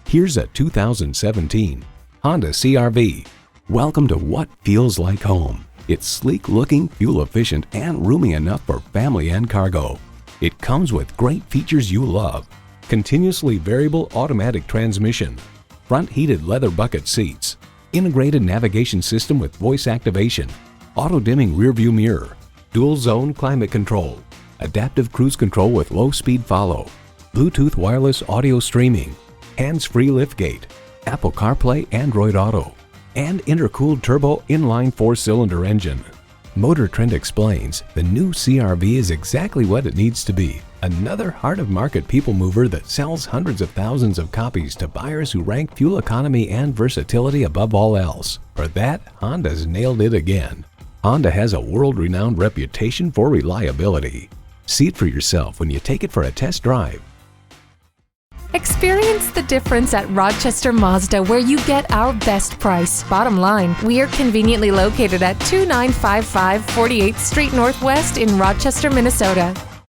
Here's a 2017 Honda CR-V. Welcome to what feels like home. It's sleek-looking, fuel-efficient, and roomy enough for family and cargo. It comes with great features you love. Continuously variable automatic transmission, front heated leather bucket seats, integrated navigation system with voice activation, auto-dimming rearview mirror, dual-zone climate control, adaptive cruise control with low-speed follow, Bluetooth wireless audio streaming, hands-free liftgate, Apple CarPlay, Android Auto, and intercooled turbo inline 4-cylinder engine. Motor Trend explains the new CR-V is exactly what it needs to be. Another heart-of-market people mover that sells hundreds of thousands of copies to buyers who rank fuel economy and versatility above all else. For that, Honda's nailed it again. Honda has a world-renowned reputation for reliability. See it for yourself when you take it for a test drive. Experience the difference at Rochester Mazda, where you get our best price. Bottom line, we are conveniently located at 2955 48th Street Northwest in Rochester, Minnesota.